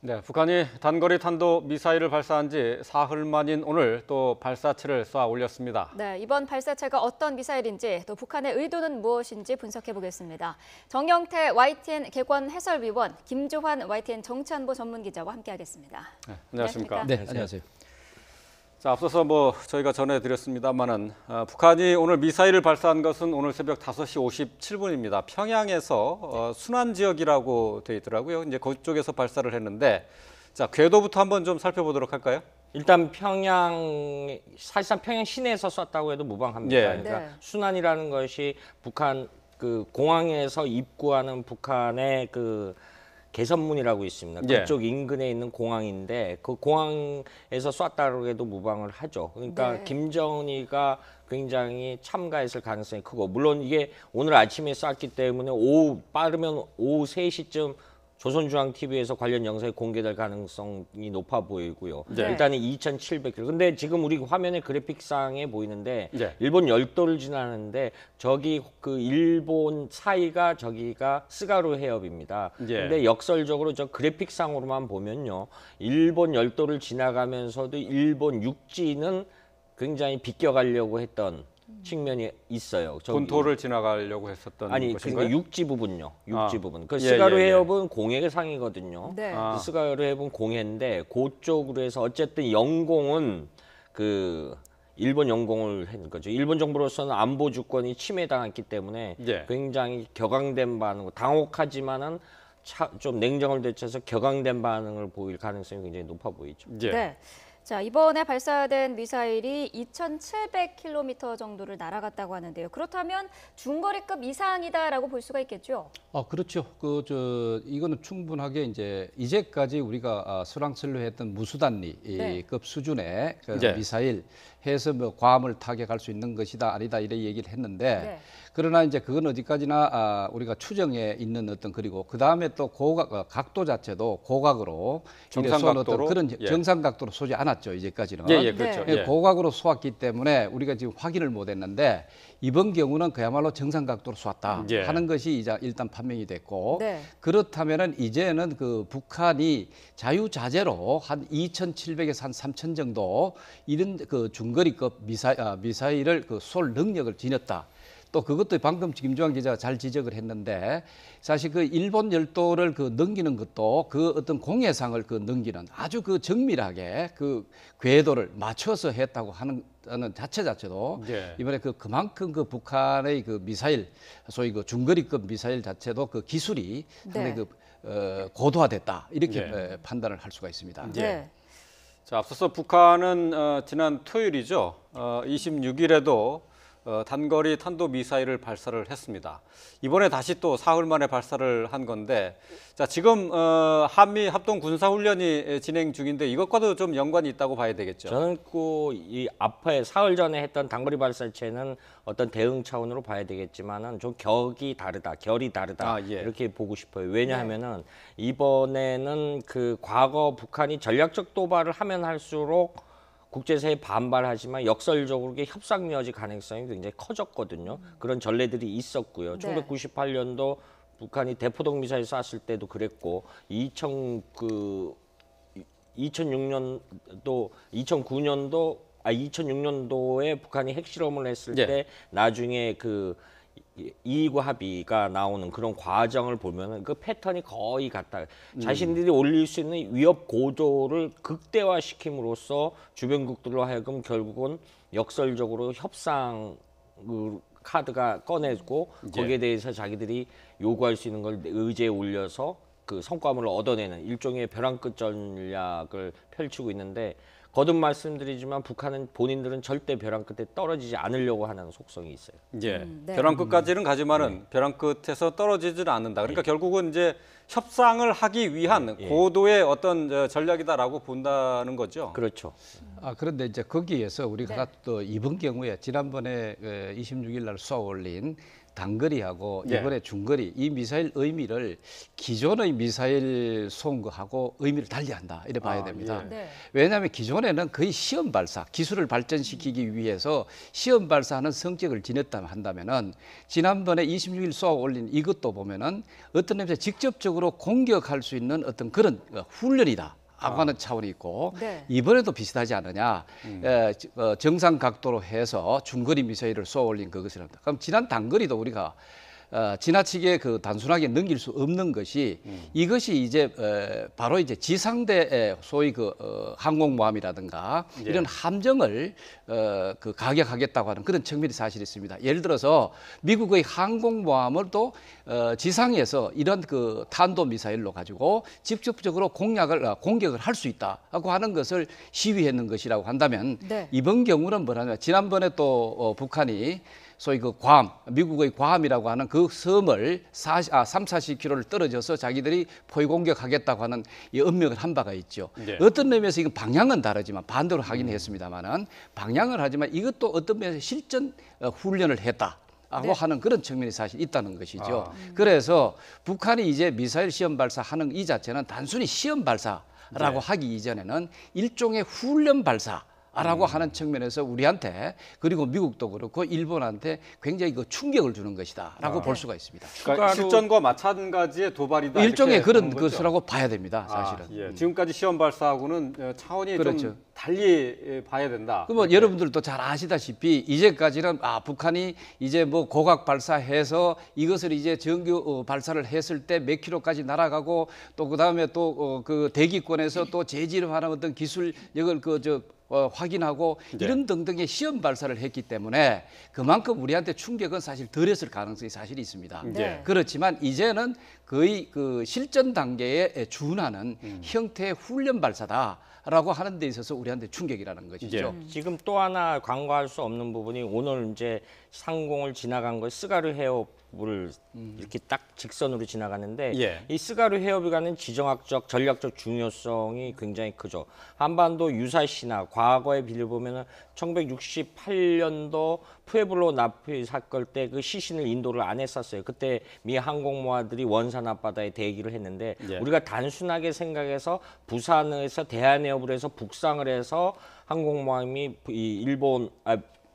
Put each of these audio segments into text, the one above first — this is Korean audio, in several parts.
네, 북한이 단거리 탄도 미사일을 발사한 지 사흘 만인 오늘 또 발사체를 쏘아 올렸습니다. 네, 이번 발사체가 어떤 미사일인지 또 북한의 의도는 무엇인지 분석해 보겠습니다. 정영태 YTN 객원 해설위원, 김조환 YTN 정치안보 전문기자와 함께하겠습니다. 네, 안녕하십니까? 네, 안녕하세요. 자, 앞서서 저희가 전해드렸습니다만은 북한이 오늘 미사일을 발사한 것은 오늘 새벽 5시 57분입니다. 평양에서 순안 지역이라고 돼 있더라고요. 이제 그쪽에서 발사를 했는데, 자, 궤도부터 한번 좀 살펴보도록 할까요? 일단 사실상 평양 시내에서 쐈다고 해도 무방합니다. 예. 그러니까 네. 순안이라는 것이 북한 그 공항에서 입구하는 북한의 그 개선문이라고 있습니다. 예. 그쪽 인근에 있는 공항인데 그 공항에서 쐈다고 해도 무방을 하죠. 그러니까 네. 김정은이가 굉장히 참가했을 가능성이 크고, 물론 이게 오늘 아침에 쐈기 때문에 빠르면 오후 3시쯤 조선중앙TV에서 관련 영상이 공개될 가능성이 높아 보이고요. 네. 일단은 2,700km. 근데 지금 우리 화면에 그래픽상에 보이는데 네. 일본 열도를 지나는데 저기 그 일본 사이가 저기가 스가루 해협입니다. 예. 근데 역설적으로 저 그래픽상으로만 보면요, 일본 열도를 지나가면서도 일본 육지는 굉장히 비껴가려고 했던 측면이 있어요. 저기 본토를 지나가려고 했었던 아니, 것인가요? 그러니까 육지 부분요. 육지 아. 부분. 그 예, 스가루 예, 예. 해협은 공해의 상이거든요. 네. 아. 스가루 해협은 공해인데 그쪽으로 해서 어쨌든 영공은 그 일본 영공을 한 거죠. 일본 정부로서는 안보 주권이 침해당했기 때문에 예. 굉장히 격앙된 반응, 당혹하지만은 좀 냉정을 되찾아서 격앙된 반응을 보일 가능성이 굉장히 높아 보이죠. 예. 네. 자, 이번에 발사된 미사일이 2,700km 정도를 날아갔다고 하는데요. 그렇다면 중거리급 이상이다라고 볼 수가 있겠죠? 그렇죠. 이거는 충분하게 이제까지 우리가 수랑선로했던 무수단리급 네. 수준의 네. 미사일 해서 괌을 타격할 수 있는 것이다 아니다 이래 얘기를 했는데, 네. 그러나 이제 그건 어디까지나 우리가 추정에 있는 그리고 그 다음에 또 각도 자체도 고각으로 정상 쏘는 각도로? 그런 예. 정상 각도로 쏘지 않았죠 이제까지는. 예, 그렇죠. 네. 예. 고각으로 쏘았기 때문에 우리가 지금 확인을 못했는데, 이번 경우는 그야말로 정상 각도로 쏘았다 예. 하는 것이 이제 일단 판명이 됐고, 네. 그렇다면은 이제는 그 북한이 자유자재로 한 2,700에서 한 3,000 정도 이런 그 중거리급 미사일을 쏠 능력을 지녔다. 또 그것도 방금 김주환 기자가 잘 지적을 했는데, 사실 그 일본 열도를 넘기는 것도 그 어떤 공해상을 넘기는 아주 정밀하게 궤도를 맞춰서 했다고 하는 자체도 예. 이번에 그만큼 북한의 미사일, 소위 중거리급 미사일 자체도 기술이 상당히 네. 고도화됐다 이렇게 예. 판단을 할 수가 있습니다. 예. 네. 자, 앞서서 북한은 지난 토요일이죠. 26일에도 단거리 탄도 미사일을 발사를 했습니다. 이번에 다시 또 사흘 만에 발사를 한 건데, 자, 지금 한미 합동 군사 훈련이 진행 중인데 이것과도 좀 연관이 있다고 봐야 되겠죠. 저는 이 앞에 사흘 전에 했던 단거리 발사체는 어떤 대응 차원으로 봐야 되겠지만은 좀 결이 다르다 예. 이렇게 보고 싶어요. 왜냐하면은 이번에는 그 과거 북한이 전략적 도발을 하면 할수록 국제사회에 반발하지만 역설적으로 이게 협상 여지 가능성이 굉장히 커졌거든요. 그런 전례들이 있었고요. 네. 1998년도 북한이 대포동 미사일 쐈을 때도 그랬고, 2006년도에 북한이 핵실험을 했을 예. 때 나중에 이의구 합의가 나오는 그런 과정을 보면은 그 패턴이 거의 같다. 자신들이 올릴 수 있는 위협 고도를 극대화시킴으로써 주변국들로 하여금 결국은 역설적으로 협상 카드가 꺼내고 거기에 대해서 자기들이 요구할 수 있는 걸 의제에 올려서 그 성과물을 얻어내는 일종의 벼랑 끝 전략을 펼치고 있는데, 거듭 말씀드리지만 북한은 본인들은 절대 벼랑 끝에 떨어지지 않으려고 하는 속성이 있어요. 예. 네. 벼랑 끝까지는 가지만은 벼랑 끝에서 떨어지지는 않는다. 그러니까 결국은 이제 협상을 하기 위한 고도의 어떤 전략이다라고 본다는 거죠. 그렇죠. 그런데 이제 거기에서 우리가 네. 또 이번 경우에 지난번에 26일 날 쏘아 올린 단거리하고 예. 이번에 중거리 이 미사일 의미를 기존의 미사일 쏘는 거하고 의미를 달리한다 이래 봐야 됩니다. 예. 네. 왜냐하면 기존에는 거의 시험 발사, 기술을 발전시키기 위해서 시험 발사하는 성격을 지녔다 한다면은 지난번에 26일 쏘아 올린 이것도 보면은 어떤 면에서 직접적으로 공격할 수 있는 어떤 그런 훈련이다. 하고 하는 차원이 있고 네. 이번에도 비슷하지 않느냐. 정상 각도로 해서 중거리 미사일을 쏘아 올린 그것이랍니다. 그럼 지난 단거리도 우리가 지나치게 그 단순하게 넘길 수 없는 것이 이것이 이제 바로 이제 지상대 소위 그 항공모함이라든가 예. 이런 함정을 그 가격하겠다고 하는 그런 측면이 사실 있습니다. 예를 들어서 미국의 항공모함을 또 지상에서 이런 그 탄도 미사일로 가지고 직접적으로 공격을 할 수 있다고 하는 것을 시위했는 것이라고 한다면 네. 이번 경우는 뭐냐면 지난번에 또 북한이 소위 그 괌, 미국의 괌이라고 하는 그 섬을 3, 40km를 떨어져서 자기들이 포위 공격하겠다고 하는 이 엄명을 한 바가 있죠. 네. 어떤 면에서 이건 방향은 다르지만 반대로 하긴 했습니다만은 방향을 하지만 이것도 어떤 면에서 실전 훈련을 했다. 하고 네. 하는 그런 측면이 사실 있다는 것이죠. 그래서 북한이 이제 미사일 시험 발사하는 이 자체는 단순히 시험 발사라고 하기 이전에는 일종의 훈련 발사. 라고 하는 측면에서 우리한테 그리고 미국도 그렇고 일본한테 굉장히 그 충격을 주는 것이다라고 볼 수가 있습니다. 그러니까 추가로- 실전과 마찬가지의 도발이다. 일종의 이렇게 그런 보는 거죠? 것이라고 봐야 됩니다, 사실은. 예. 지금까지 시험 발사하고는 차원이 그렇죠. 좀 달리 봐야 된다. 뭐 여러분들도 잘 아시다시피 이제까지는 부칸이 이제 뭐 고각 발사해서 이것을 이제 정규 발사를 했을 때 몇 킬로까지 날아가고 또 그다음에 또 그 대기권에서 또 재질하는 어떤 기술력을 확인하고 네. 이런 등등의 시험 발사를 했기 때문에 그만큼 우리한테 충격은 사실 덜했을 가능성이 사실 있습니다. 네. 그렇지만 이제는 거의 그 실전 단계에 준하는 형태의 훈련 발사다라고 하는 데 있어서 우리한테 충격이라는 것이죠. 지금 또 하나 간과할 수 없는 부분이 오늘 이제 상공을 지나간 거 스가르 해협을 이렇게 딱 직선으로 지나가는데 예. 이 스가르 해협이 가는 지정학적 전략적 중요성이 굉장히 크죠. 한반도 유사시나 과거에 빌려보면은 1968년도 푸에블로 나프 사건 때 그 시신을 인도를 안 했었어요. 그때 미 항공모함들이 원산 앞바다에 대기를 했는데 예. 우리가 단순하게 생각해서 부산에서 대한해협으로 해서 북상을 해서 항공모함이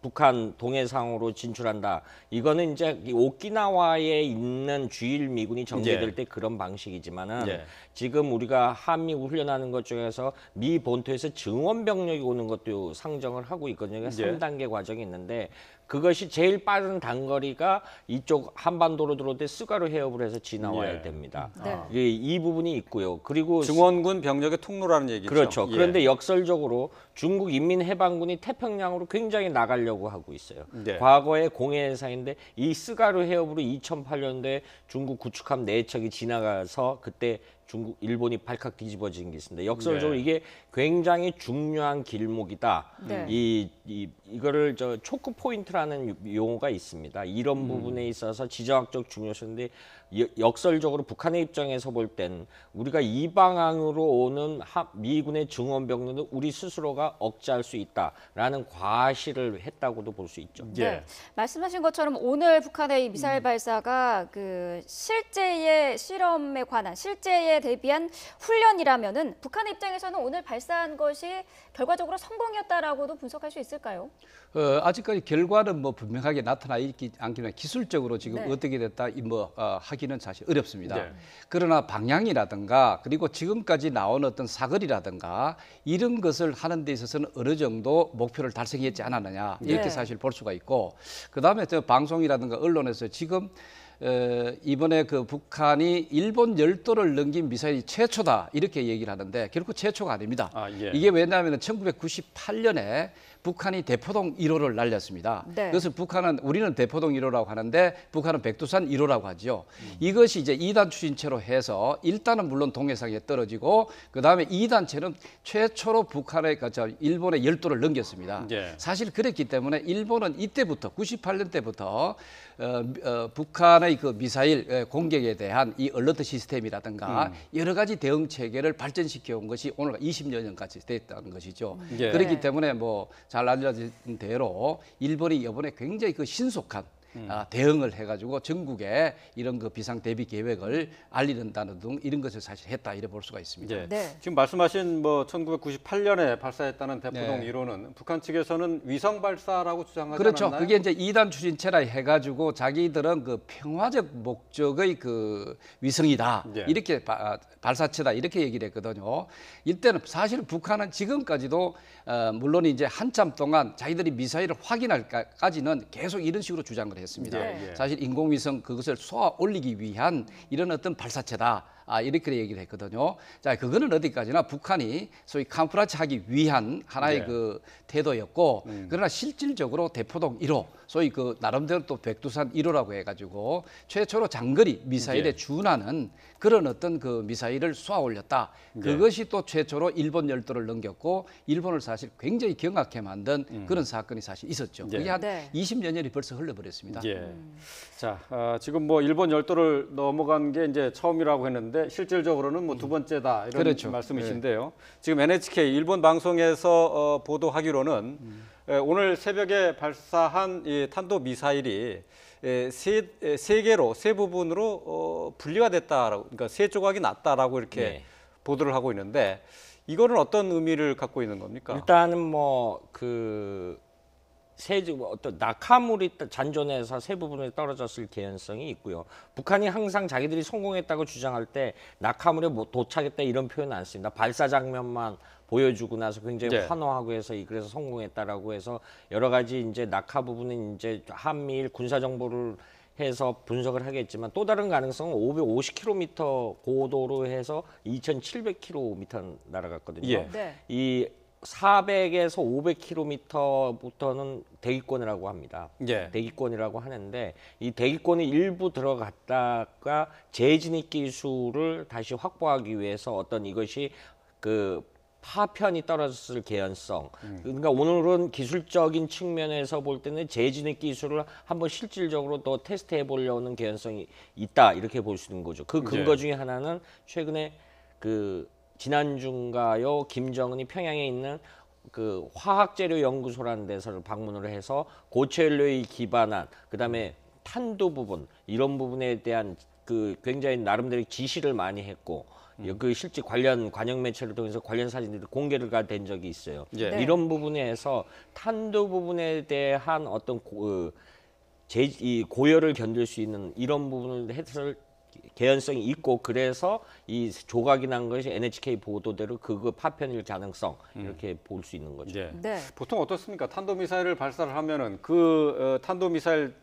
북한 동해상으로 진출한다. 이거는 이제 이 오키나와에 있는 주일 미군이 전개될 예. 때 그런 방식이지만은 예. 지금 우리가 한미 훈련하는 것 중에서 미 본토에서 증원 병력이 오는 것도 상정을 하고 있거든요. 예. 3단계 과정이 있는데 그것이 제일 빠른 단거리가 이쪽 한반도로 들어올 때 스가루 해협을 해서 지나와야 예. 됩니다. 네. 이 부분이 있고요. 그리고 증원군 병력의 통로라는 얘기죠. 그렇죠. 예. 그런데 역설적으로 중국 인민해방군이 태평양으로 굉장히 나가려고 하고 있어요. 네. 과거의 공해해상인데 이 스가루 해협으로 2008년도에 중국 구축함 4척이 지나가서 그때 일본이 발칵 뒤집어진 게 있습니다. 역설적으로 네. 이게 굉장히 중요한 길목이다. 네. 이거를 초크 포인트라는 용어가 있습니다. 이런 부분에 있어서 지정학적 중요성인데 역설적으로 북한의 입장에서 볼 땐 우리가 이 방향으로 오는 미군의 증원 병력은 우리 스스로가 억제할 수 있다라는 과시를 했다고도 볼 수 있죠. 예. 네. 말씀하신 것처럼 오늘 북한의 이 미사일 발사가 그 실제의 실험에 관한 실제에 대비한 훈련이라면은 북한의 입장에서는 오늘 발사한 것이 결과적으로 성공이었다라고도 분석할 수 있을까요? 아직까지 결과는 뭐 분명하게 나타나 있지 않기는 기술적으로 지금 네. 어떻게 됐다 하기는 사실 어렵습니다. 네. 그러나 방향이라든가 그리고 지금까지 나온 어떤 사거리라든가 이런 것을 하는 데 있어서는 어느 정도 목표를 달성했지 않았느냐 이렇게 네. 사실 볼 수가 있고 그다음에 저 방송이라든가 언론에서 지금 이번에 그 북한이 일본 열도를 넘긴 미사일이 최초다 이렇게 얘기를 하는데 결코 최초가 아닙니다. 예. 이게 왜냐하면 1998년에 북한이 대포동 1호를 날렸습니다. 네. 그것을 우리는 대포동 1호라고 하는데 북한은 백두산 1호라고 하죠. 이것이 이제 2단 추진체로 해서 1단은 물론 동해상에 떨어지고 그다음에 2단체는 최초로 일본의 열도를 넘겼습니다. 예. 사실 그랬기 때문에 일본은 이때부터 98년 때부터 북한의 그 미사일 공격에 대한 이 얼러트 시스템이라든가 여러 가지 대응 체계를 발전시켜 온 것이 오늘 20여년까지 됐다는 것이죠. 예. 그렇기 네. 때문에 잘 알려진 대로 일본이 이번에 굉장히 그 신속한 대응을 해가지고 전국에 이런 그 비상 대비 계획을 알리는다는 등 이런 것을 사실 했다 이래 볼 수가 있습니다. 예. 네. 지금 말씀하신 뭐 1998년에 발사했다는 대포동 네. 1호는 북한 측에서는 위성 발사라고 주장하지 그렇죠. 않았나요? 그게 이제 2단 추진체라 해가지고 자기들은 그 평화적 목적의 그 위성이다. 예. 이렇게 발사체다 이렇게 얘기를 했거든요. 이때는 사실 북한은 지금까지도 물론 이제 한참 동안 자기들이 미사일을 확인할까지는 계속 이런 식으로 주장을 했습니다. 예, 예. 사실 인공위성 그것을 쏘아 올리기 위한 이런 어떤 발사체다. 이렇게 얘기를 했거든요. 자, 그거는 어디까지나 북한이 소위 카모플라지 하기 위한 하나의 네. 그 태도였고, 그러나 실질적으로 대포동 1호, 소위 그 나름대로 또 백두산 1호라고 해가지고 최초로 장거리 미사일에 예. 준하는 그런 어떤 그 미사일을 쏘아 올렸다. 그것이 또 최초로 일본 열도를 넘겼고, 일본을 사실 굉장히 경악해 만든 그런 사건이 사실 있었죠. 예. 그게 한 네. 20여 년이 벌써 흘러버렸습니다. 예. 자, 지금 뭐 일본 열도를 넘어간 게 이제 처음이라고 했는데 실질적으로는 뭐 두 번째다 이런 그렇죠. 말씀이신데요. 지금 NHK 일본 방송에서 보도하기로는 오늘 새벽에 발사한 이 탄도 미사일이 세 개로 세 부분으로 분리가 됐다라고, 그러니까 세 조각이 났다라고 이렇게 네. 보도를 하고 있는데 이거는 어떤 의미를 갖고 있는 겁니까? 일단은 뭐 어떤 낙하물이 잔존해서 세 부분에 떨어졌을 개연성이 있고요. 북한이 항상 자기들이 성공했다고 주장할 때 낙하물에 도착했다 이런 표현 안 씁니다. 발사 장면만 보여주고 나서 굉장히 네. 환호하고 해서 그래서 성공했다라고 해서 여러 가지 이제 낙하 부분은 이제 한미일 군사 정보를 해서 분석을 하겠지만 또 다른 가능성은 550km 고도로 해서 2,700km 날아갔거든요. 예. 네. 이 400에서 500km부터는 대기권이라고 합니다. 예. 대기권이라고 하는데 이 대기권이 일부 들어갔다가 재진입 기술을 다시 확보하기 위해서 어떤 이것이 그 파편이 떨어졌을 개연성. 그러니까 오늘은 기술적인 측면에서 볼 때는 재진입 기술을 한번 실질적으로 또 테스트해 보려는 개연성이 있다 이렇게 볼 수 있는 거죠. 그 근거 중에 하나는 최근에 지난주인가요 김정은이 평양에 있는 그 화학재료 연구소라는 데서 방문을 해서 고체연료에 기반한 그다음에 탄도 부분 이런 부분에 대한 그 굉장히 나름대로 지시를 많이 했고 그 실제 관련 관영 매체를 통해서 관련 사진들이 공개가 된 적이 있어요. 예. 네. 이런 부분에서 탄도 부분에 대한 어떤 이 고열을 견딜 수 있는 이런 부분을 해설 개연성이 있고 그래서 이 조각이 난 것이 NHK 보도대로 그거 파편일 가능성 이렇게 볼 수 있는 거죠. 예. 네. 보통 어떻습니까? 탄도미사일을 발사를 하면은 그 탄도미사일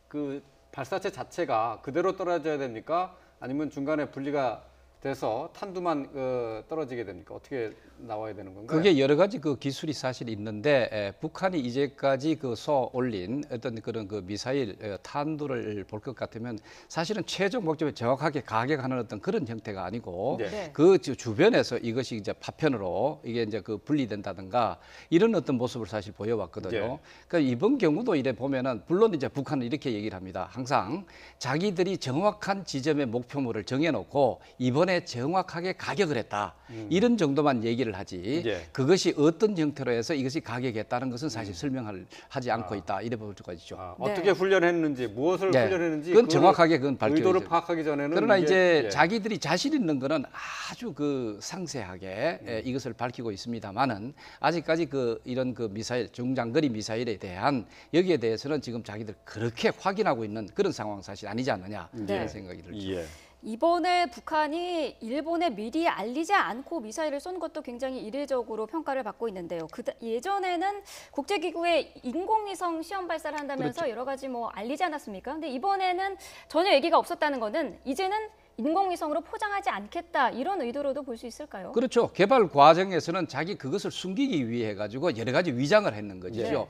그 발사체 자체가 그대로 떨어져야 됩니까? 아니면 중간에 분리가 돼서 탄두만 떨어지게 됩니까? 어떻게 나와야 되는 건가요? 그게 여러 가지 그 기술이 사실 있는데 북한이 이제까지 그 쏘아 올린 어떤 그런 그 미사일 탄두를 볼 것 같으면 사실은 최종 목적에 정확하게 가격하는 어떤 그런 형태가 아니고 네. 네. 그 주변에서 이것이 이제 파편으로 이게 이제 그 분리된다든가 이런 어떤 모습을 사실 보여왔거든요. 네. 그러니까 이번 경우도 이래 보면은 물론 이제 북한은 이렇게 얘기를 합니다. 항상 자기들이 정확한 지점의 목표물을 정해놓고 이번에 정확하게 가격을 했다. 이런 정도만 얘기를 하지 예. 그것이 어떤 형태로 해서 이것이 가격했다는 것은 사실 설명을 하지 않고 있다. 이래 볼 수가 있죠. 네. 어떻게 훈련했는지 무엇을 네. 훈련했는지 그건 그걸 정확하게 그건 밝혀야죠. 의도를 파악하기 전에는 그러나 이제 예. 자기들이 자신 있는 거는 아주 그 상세하게 이것을 밝히고 있습니다만은 아직까지 그 이런 그 미사일 중장거리 미사일에 대한 여기에 대해서는 지금 자기들 그렇게 확인하고 있는 그런 상황 사실 아니지 않느냐 네. 이런 생각이 들죠. 예. 이번에 북한이 일본에 미리 알리지 않고 미사일을 쏜 것도 굉장히 이례적으로 평가를 받고 있는데요. 예전에는 국제기구에 인공위성 시험 발사를 한다면서 그렇죠. 여러 가지 뭐 알리지 않았습니까? 근데 이번에는 전혀 얘기가 없었다는 거는 이제는 인공위성으로 포장하지 않겠다 이런 의도로도 볼 수 있을까요? 그렇죠. 개발 과정에서는 자기 그것을 숨기기 위해 가지고 여러 가지 위장을 했는 거죠. 네.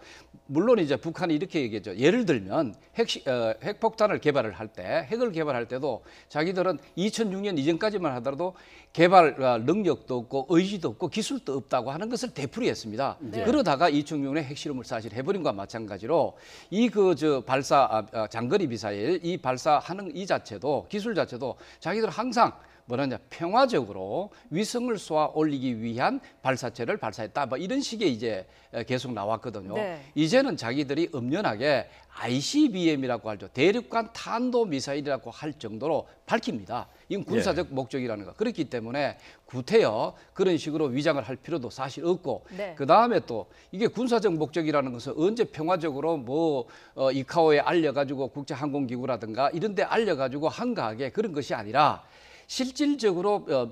물론 이제 북한이 이렇게 얘기했죠. 예를 들면 핵폭탄을 개발을 할 때, 핵을 개발할 때도 자기들은 2006년 이전까지만 하더라도 개발 능력도 없고 의지도 없고 기술도 없다고 하는 것을 되풀이했습니다. 네. 그러다가 2006년에 핵실험을 사실 해버린 것과 마찬가지로 이 발사 장거리 미사일 이 발사하는 이 자체도 기술 자체도 자기들 항상 뭐냐냐 평화적으로 위성을 쏘아 올리기 위한 발사체를 발사했다. 뭐 이런 식의 이제 계속 나왔거든요. 네. 이제는 자기들이 엄연하게 ICBM이라고 하죠. 대륙간 탄도 미사일이라고 할 정도로 밝힙니다. 이건 군사적 목적이라는 거. 그렇기 때문에 구태여 그런 식으로 위장을 할 필요도 사실 없고 네. 그다음에 또 이게 군사적 목적이라는 것은 언제 평화적으로 뭐 이카오에 알려가지고 국제항공기구라든가 이런 데 알려가지고 한가하게 그런 것이 아니라 실질적으로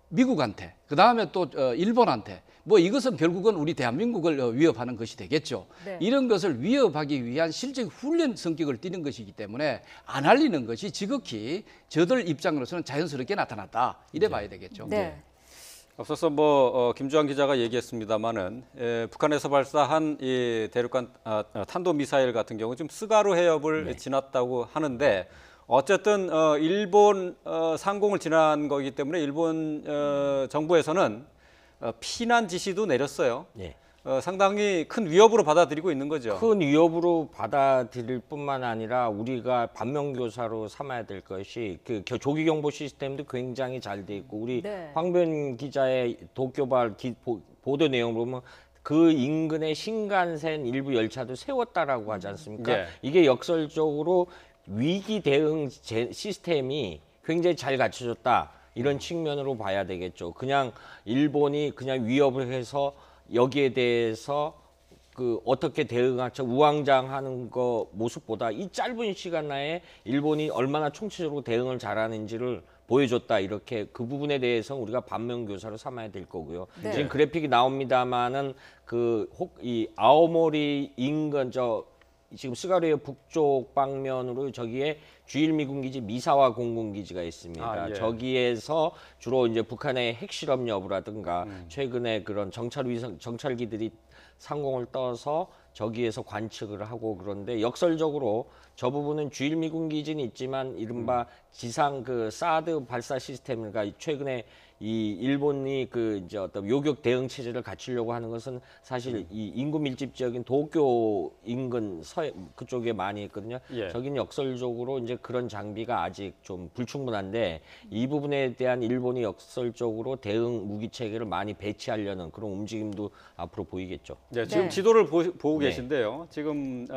미국한테 그다음에 또 일본한테 뭐 이것은 결국은 우리 대한민국을 위협하는 것이 되겠죠. 네. 이런 것을 위협하기 위한 실제 훈련 성격을 띠는 것이기 때문에 안 알리는 것이 지극히 저들 입장으로서는 자연스럽게 나타났다. 이래 봐야 되겠죠. 네. 앞서서 김주환 기자가 얘기했습니다마는 북한에서 발사한 이 대륙간 탄도 미사일 같은 경우 지금 스가루 해협을 지났다고 하는데 어쨌든 일본 상공을 지난 거기 때문에 일본 정부에서는 피난 지시도 내렸어요. 네. 상당히 큰 위협으로 받아들이고 있는 거죠. 큰 위협으로 받아들일 뿐만 아니라 우리가 반면교사로 삼아야 될 것이 그 조기 경보 시스템도 굉장히 잘 돼 있고 우리 네. 황변 기자의 도쿄발 보도 내용을 보면 그 인근에 신간센 일부 열차도 세웠다라고 하지 않습니까? 네. 이게 역설적으로 위기 대응 시스템이 굉장히 잘 갖춰졌다. 이런 측면으로 봐야 되겠죠. 그냥 일본이 그냥 위협을 해서 여기에 대해서 그 어떻게 대응할지 우왕좌왕하는 거 모습보다 이 짧은 시간 내에 일본이 얼마나 총체적으로 대응을 잘하는지를 보여줬다. 이렇게 그 부분에 대해서 우리가 반면교사로 삼아야 될 거고요. 네. 지금 그래픽이 나옵니다만은 이 아오모리 인근 지금 스가루의 북쪽 방면으로 저기에 주일 미군기지 미사와 공군기지가 있습니다. 예. 저기에서 주로 이제 북한의 핵실험 여부라든가 최근에 그런 정찰기들이 상공을 떠서 저기에서 관측을 하고 그런데 역설적으로 저 부분은 주일 미군기지는 있지만 이른바 지상 그 사드 발사 시스템 그러니까 최근에 이 일본이 그 이제 어떤 요격 대응 체제를 갖추려고 하는 것은 사실 이 인구 밀집 지역인 도쿄 인근 그쪽에 많이 있거든요. 예. 저기는 역설적으로 이제 그런 장비가 아직 좀 불충분한데 이 부분에 대한 일본이 역설적으로 대응 무기 체계를 많이 배치하려는 그런 움직임도 앞으로 보이겠죠. 네, 지금 네. 지도를 보고 네. 계신데요. 지금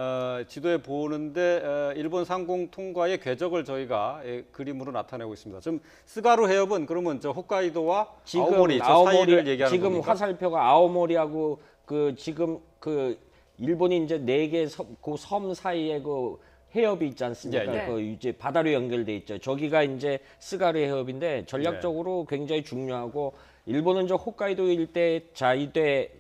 지도에 보는데 일본 상공 통과의 궤적을 저희가 그림으로 나타내고 있습니다. 지금 스가루 해협은 그러면 저 홋카이도와 아오모리 저 사이를 얘기하는 지금 겁니까? 화살표가 아오모리하고 지금 일본이 이제 4개 그 섬 사이에 그 해협이 있지 않습니까? 예, 예. 그 이제 바다로 연결돼 있죠. 저기가 이제 스가루 해협인데 전략적으로 굉장히 중요하고 일본은 저 홋카이도 일대 자위대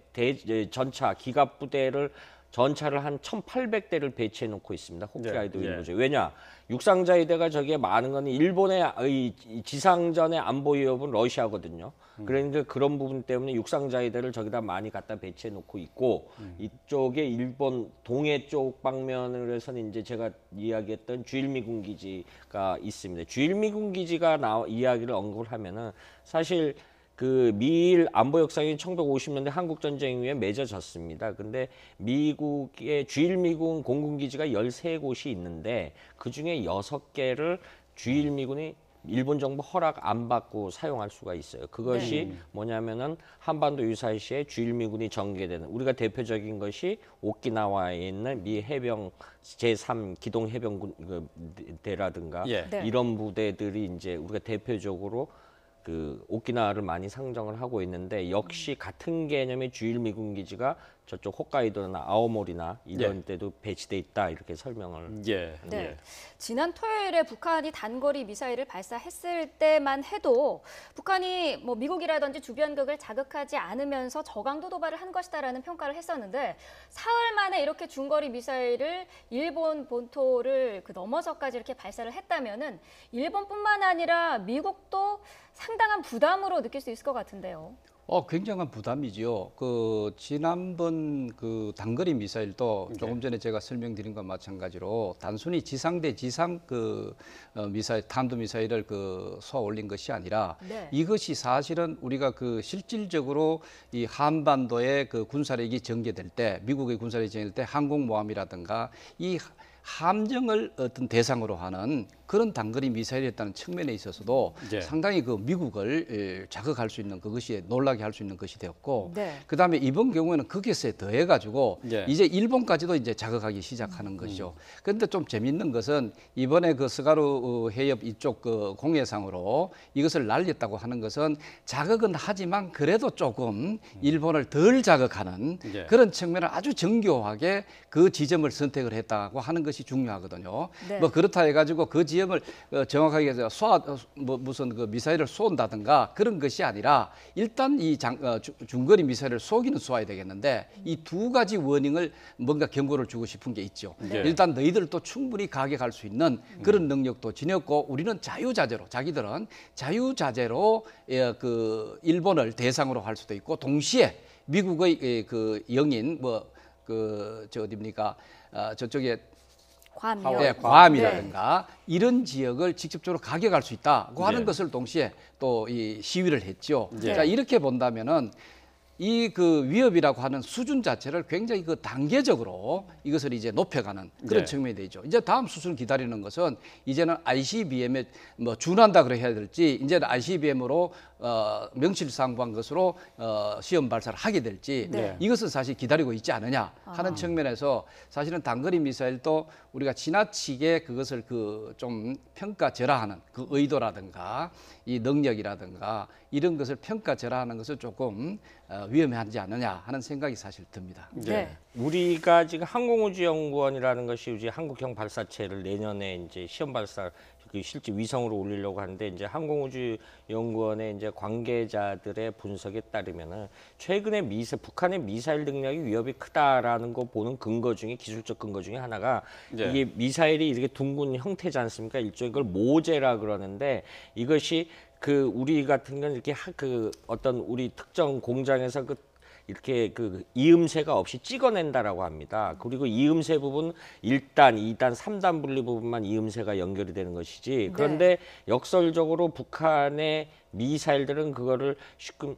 전차 기갑 부대를 전차를 한 1,800대를 배치해 놓고 있습니다. 홋카이도 예. 일부죠. 왜냐? 육상자위대가 저기에 많은 건 일본의 이 지상전의 안보 위협은 러시아거든요. 그러니까 그런 부분 때문에 육상자위대를 저기다 많이 갖다 배치해 놓고 있고 이쪽에 일본 동해 쪽 방면을 해서는 이제 제가 이야기했던 주일미군 기지가 있습니다. 주일미군 기지가 이야기를 언급을 하면은 사실 그 미일 안보 역사는 1950년대 한국 전쟁 이후에 맺어졌습니다. 근데 미국의 주일미군 공군기지가 13곳이 있는데 그중에 6개를 주일미군이 일본 정부 허락 안 받고 사용할 수가 있어요. 그것이 뭐냐면은 한반도 유사시에 주일미군이 전개되는 우리가 대표적인 것이 오키나와에 있는 미 해병 제3 기동 해병대라든가 예. 네. 이런 부대들이 이제 우리가 대표적으로 그 오키나와를 많이 상정을 하고 있는데 역시 같은 개념의 주일미군 기지가 저쪽 홋카이도나 아오모리나 이런 데도 배치돼 있다 이렇게 설명을. 예. 네. 예. 지난 토요일에 북한이 단거리 미사일을 발사했을 때만 해도 북한이 뭐 미국이라든지 주변국을 자극하지 않으면서 저강도 도발을 한 것이다라는 평가를 했었는데 사흘 만에 이렇게 중거리 미사일을 일본 본토를 넘어서까지 이렇게 발사를 했다면은 일본뿐만 아니라 미국도 상당한 부담으로 느낄 수 있을 것 같은데요. 굉장한 부담이죠. 지난번 단거리 미사일도 조금 전에 제가 설명드린 것과 마찬가지로 단순히 지상 대 지상 미사일, 탄도 미사일을 쏘아 올린 것이 아니라 네. 이것이 사실은 우리가 실질적으로 이 한반도의 군사력이 전개될 때, 미국의 군사력이 전개될 때 항공모함이라든가 이 함정을 어떤 대상으로 하는 그런 단거리 미사일이었다는 측면에 있어서도 예. 상당히 그 미국을 자극할 수 있는 그것이 놀라게 할 수 있는 것이 되었고, 네. 그다음에 이번 경우에는 거기에 더해 가지고 예. 이제 일본까지도 이제 자극하기 시작하는 것이죠. 그런데 좀 재미있는 것은 이번에 그 스가루 해협 이쪽 그 공해상으로 이것을 날렸다고 하는 것은 자극은 하지만 그래도 조금 일본을 덜 자극하는 예. 그런 측면을 아주 정교하게 그 지점을 선택을 했다고 하는 것이 중요하거든요. 네. 뭐 그렇다 해가지고 그 지점을 정확하게 무슨 그 미사일을 쏜다든가 그런 것이 아니라 일단 이 중거리 미사일을 쏘기는 쏘아야 되겠는데 이 두 가지 워닝을 뭔가 경고를 주고 싶은 게 있죠. 네. 일단 너희들도 충분히 가격할 수 있는 그런 능력도 지녔고 우리는 자유자재로 자기들은 자유자재로 그 일본을 대상으로 할 수도 있고 동시에 미국의 그 영인 뭐 그 저 어디입니까 저쪽에 괌이요. 네, 괌이라든가 이런 지역을 직접적으로 가격할 수 있다고 하는 네. 것을 동시에 또 이 시위를 했죠. 네. 자, 이렇게 본다면은 이 그 위협이라고 하는 수준 자체를 굉장히 그 단계적으로 이것을 이제 높여가는 그런 네. 측면이 되죠. 이제 다음 수순 기다리는 것은 이제는 ICBM에 뭐 준한다 그래 해야 될지 이제는 ICBM으로 명실상부한 것으로 시험 발사를 하게 될지 네. 이것은 사실 기다리고 있지 않느냐 하는 측면에서 사실은 단거리 미사일도 우리가 지나치게 그것을 그 좀 평가절하하는 그 의도라든가 이 능력이라든가 이런 것을 평가절하하는 것은 조금 위험하지 않느냐 하는 생각이 사실 듭니다. 네. 우리가 지금 항공우주연구원이라는 것이 이제 한국형 발사체를 내년에 이제 시험 발사 그 실제 위성으로 올리려고 하는데 이제 항공우주연구원의 이제 관계자들의 분석에 따르면은 최근에 북한의 미사일 능력이 위협이 크다라는 거 보는 근거 중에 기술적 근거 중에 하나가 예. 이게 미사일이 이렇게 둥근 형태지 않습니까? 일종의 그걸 모재라 그러는데 이것이 그 우리 같은 건 이렇게 그 어떤 우리 특정 공장에서 이렇게 그 이음새가 없이 찍어낸다라고 합니다. 그리고 이음새 부분 1단, 2단, 3단 분리 부분만 이음새가 연결이 되는 것이지. 그런데 역설적으로 북한의 미사일들은 그거를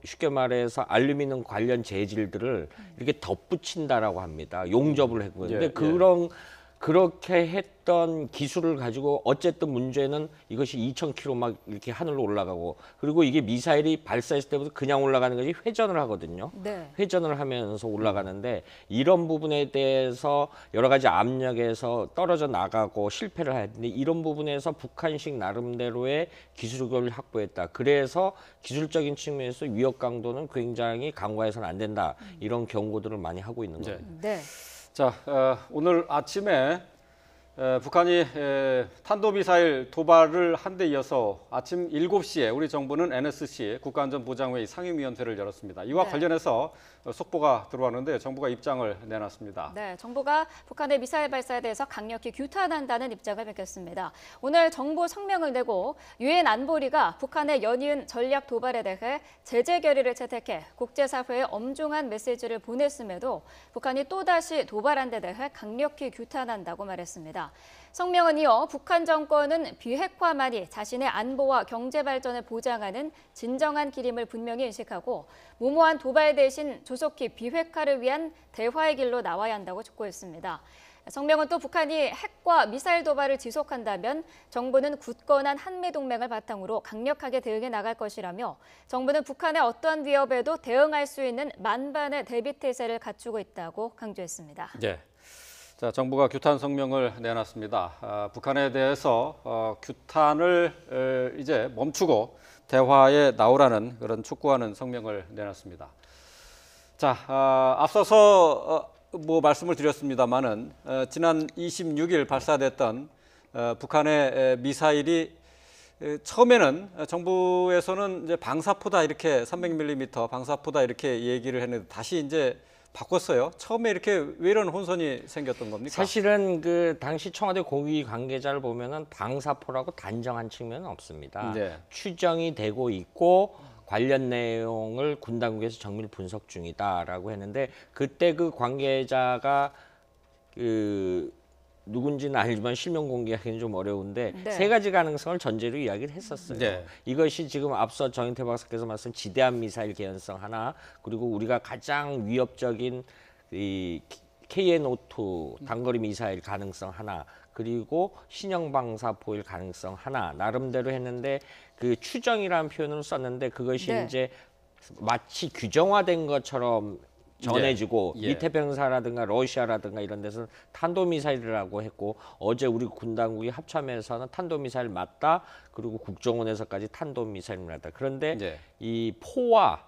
쉽게 말해서 알루미늄 관련 재질들을 이렇게 덧붙인다라고 합니다. 용접을 했고. 근데 예, 그렇게 했던 기술을 가지고 어쨌든 문제는 이것이 2,000km 막 이렇게 하늘로 올라가고 그리고 이게 미사일이 발사했을 때부터 그냥 올라가는 것이 회전을 하거든요. 네. 회전을 하면서 올라가는데 이런 부분에 대해서 여러 가지 압력에서 떨어져 나가고 실패를 했는데 이런 부분에서 북한식 나름대로의 기술을 확보했다. 그래서 기술적인 측면에서 위협 강도는 굉장히 강화해서는 안 된다. 이런 경고들을 많이 하고 있는 거예요. 네. 자, 오늘 아침에 북한이 탄도미사일 도발을 한 데 이어서 아침 7시에 우리 정부는 NSC 국가안전보장회의 상임위원회를 열었습니다. 이와 네. 관련해서 속보가 들어왔는데 정부가 입장을 내놨습니다. 네, 정부가 북한의 미사일 발사에 대해서 강력히 규탄한다는 입장을 밝혔습니다. 오늘 정부 성명을 내고 유엔 안보리가 북한의 연이은 전략 도발에 대해 제재 결의를 채택해 국제사회에 엄중한 메시지를 보냈음에도 북한이 또다시 도발한 데 대해 강력히 규탄한다고 말했습니다. 성명은 이어 북한 정권은 비핵화만이 자신의 안보와 경제 발전을 보장하는 진정한 길임을 분명히 인식하고 무모한 도발 대신 조속히 비핵화를 위한 대화의 길로 나와야 한다고 촉구했습니다. 성명은 또 북한이 핵과 미사일 도발을 지속한다면 정부는 굳건한 한미동맹을 바탕으로 강력하게 대응해 나갈 것이라며 정부는 북한의 어떠한 위협에도 대응할 수 있는 만반의 대비태세를 갖추고 있다고 강조했습니다. 네. 자, 정부가 규탄 성명을 내놨습니다. 북한에 대해서 규탄을 이제 멈추고 대화에 나오라는 그런 촉구하는 성명을 내놨습니다. 자, 앞서서 뭐 말씀을 드렸습니다만은 지난 26일 발사됐던 북한의 미사일이 처음에는 정부에서는 이제 방사포다 이렇게 300mm 방사포다 이렇게 얘기를 했는데 다시 이제 바꿨어요. 처음에 이렇게 왜 이런 혼선이 생겼던 겁니까? 사실은 그 당시 청와대 고위 관계자를 보면은 방사포라고 단정한 측면은 없습니다. 네. 추정이 되고 있고 관련 내용을 군 당국에서 정밀 분석 중이다라고 했는데 그때 그 관계자가 그 누군지는 알지만 실명 공개하기는 좀 어려운데 네. 세 가지 가능성을 전제로 이야기를 했었어요. 네. 이것이 지금 앞서 정인태 박사께서 말씀 지대한 미사일 개연성 하나 그리고 우리가 가장 위협적인 이 KN-5 단거리 미사일 가능성 하나, 그리고 신형 방사포일 가능성 하나 나름대로 했는데 그 추정이라는 표현을 썼는데 그것이 네. 이제 마치 규정화된 것처럼 전해지고 예. 미태평사라든가 러시아라든가 이런 데서는 탄도미사일이라고 했고 어제 우리 군 당국이 합참에서는 탄도미사일 맞다 그리고 국정원에서까지 탄도미사일 맞다. 그런데 예. 이 포와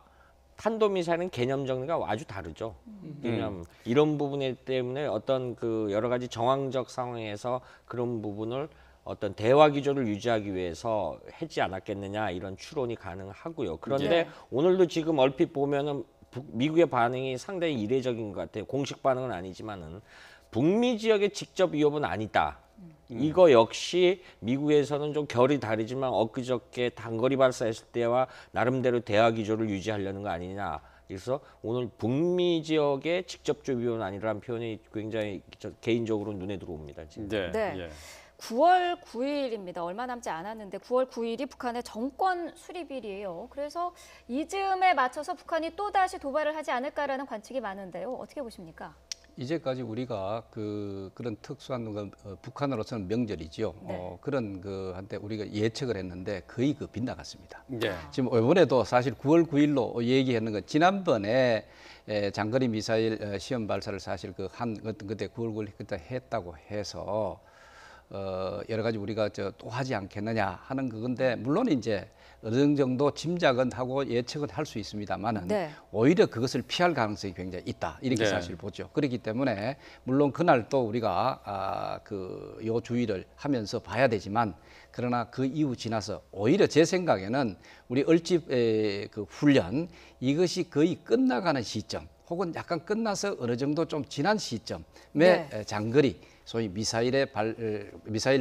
탄도미사일은 개념 정리가 아주 다르죠. 개념 이런 부분 때문에 어떤 그 여러 가지 정황적 상황에서 그런 부분을 어떤 대화 기조를 유지하기 위해서 하지 않았겠느냐 이런 추론이 가능하고요. 그런데 네. 오늘도 지금 얼핏 보면은 미국의 반응이 상당히 이례적인 것 같아요. 공식 반응은 아니지만은 북미 지역의 직접 위협은 아니다. 이거 역시 미국에서는 좀 결이 다르지만 엊그저께 단거리 발사했을 때와 나름대로 대화 기조를 유지하려는 거 아니냐. 그래서 오늘 북미 지역의 직접적 위협은 아니라는 표현이 굉장히 개인적으로 눈에 들어옵니다. 지금. 네. 네. 예. 9월 9일입니다. 얼마 남지 않았는데 9월 9일이 북한의 정권 수립일이에요. 그래서 이 즈음에 맞춰서 북한이 또다시 도발을 하지 않을까라는 관측이 많은데요. 어떻게 보십니까? 이제까지 우리가 그런 특수한 북한으로서는 명절이죠. 네. 그런 한때 우리가 예측을 했는데 거의 빗나갔습니다. 예. 지금 이번에도 사실 9월 9일로 얘기했는 건 지난번에 장거리 미사일 시험 발사를 사실 그때 9월 9일 그때 했다고 해서 여러 가지 우리가 또 하지 않겠느냐 하는 그건데 물론 이제 어느 정도 짐작은 하고 예측은 할 수 있습니다만은 네. 오히려 그것을 피할 가능성이 굉장히 있다 이렇게 네. 사실 보죠. 그렇기 때문에 물론 그날 또 우리가 요 주의를 하면서 봐야 되지만 그러나 그 이후 지나서 오히려 제 생각에는 우리 얼집 그 훈련 이것이 거의 끝나가는 시점 혹은 약간 끝나서 어느 정도 좀 지난 시점에 네. 장거리 소위 미사일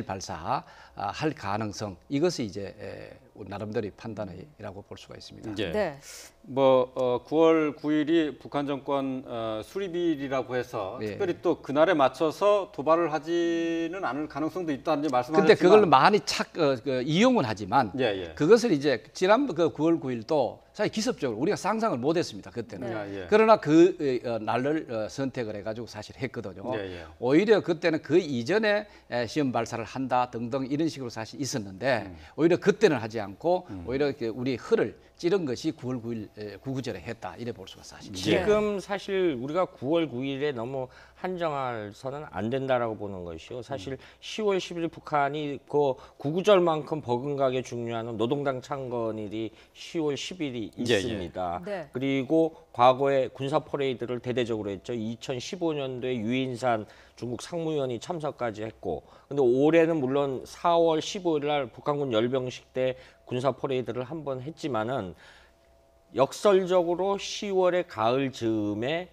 발사할 가능성 이것이 이제 나름대로 판단이라고 볼 수가 있습니다. 예. 네. 9월 9일이 북한 정권 수립일이라고 해서 예. 특별히 또 그날에 맞춰서 도발을 하지는 않을 가능성도 있다는 근데 말씀하셨지만 그걸 많이 이용은 하지만 예, 예. 그것을 이제 지난 9월 9일도 사실 기습적으로 우리가 상상을 못했습니다 그때는. 네. 예. 그러나 날을 선택을 해가지고 사실 했거든요. 예, 예. 오히려 그때는 그 이전에 시험 발사를 한다 등등 이런 식으로 사실 있었는데 오히려 그때는 하지 않고 오히려 우리 흐를 찌른 것이 9월 9일 구구절에 했다 이래 볼 수가 사실입니다. 예. 지금 사실 우리가 9월 9일에 너무 한정해서는 안 된다라고 보는 것이요. 사실 10월 10일 북한이 그 구구절만큼 버금가게 중요한 노동당 창건일이 10월 10일이 예, 예. 있습니다. 네. 그리고 과거에 군사 퍼레이드를 대대적으로 했죠. 2015년도에 유인산 중국 상무위원이 참석까지 했고, 근데 올해는 물론 4월 15일 날 북한군 열병식 때 군사 퍼레이드를 한 번 했지만은 역설적으로 10월의 가을 즈음에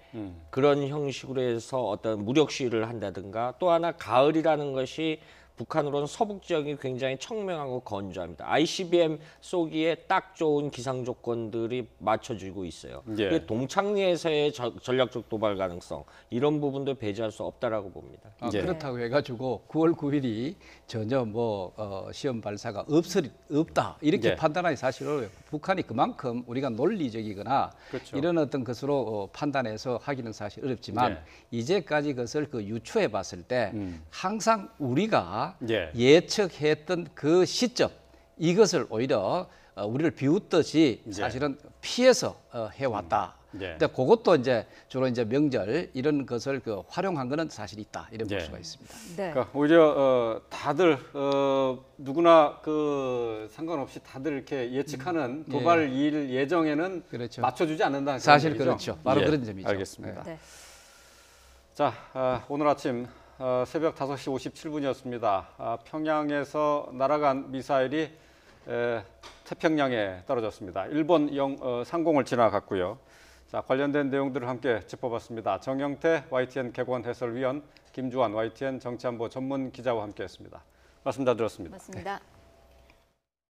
그런 형식으로 해서 어떤 무력 시위를 한다든가 또 하나 가을이라는 것이 북한으로는 서북 지역이 굉장히 청명하고 건조합니다. ICBM 쏘기에 딱 좋은 기상 조건들이 맞춰지고 있어요. 예. 그게 동창리에서의 전략적 도발 가능성 이런 부분도 배제할 수 없다라고 봅니다. 예. 그렇다고 해가지고 9월 9일이 전혀 시험 발사가 없다 이렇게 예. 판단하기 사실 어려워요. 북한이 그만큼 우리가 논리적이거나 그렇죠. 이런 어떤 것으로 판단해서 하기는 사실 어렵지만 예. 이제까지 그것을 유추해 봤을 때 항상 우리가 예. 예측했던 그 시점 이것을 오히려 우리를 비웃듯이 예. 사실은 피해서 해왔다. 예. 근데 그것도 이제 주로 이제 명절 이런 것을 활용한 거는 사실 있다 이런 볼 예. 수가 있습니다. 네. 그러니까 오히려 다들 누구나 상관없이 다들 이렇게 예측하는 도발일 예정에는 그렇죠. 맞춰주지 않는다는 사실 그런 얘기죠? 그렇죠. 바로 예. 그런 점이죠. 알겠습니다. 네. 자, 오늘 아침 새벽 5시 57분이었습니다. 평양에서 날아간 미사일이 태평양에 떨어졌습니다. 일본 상공을 지나갔고요. 자, 관련된 내용들을 함께 짚어봤습니다. 정영태 YTN 개관 해설위원, 김주환 YTN 정치안보 전문 기자와 함께했습니다. 말씀 잘 들었습니다. 맞습니다.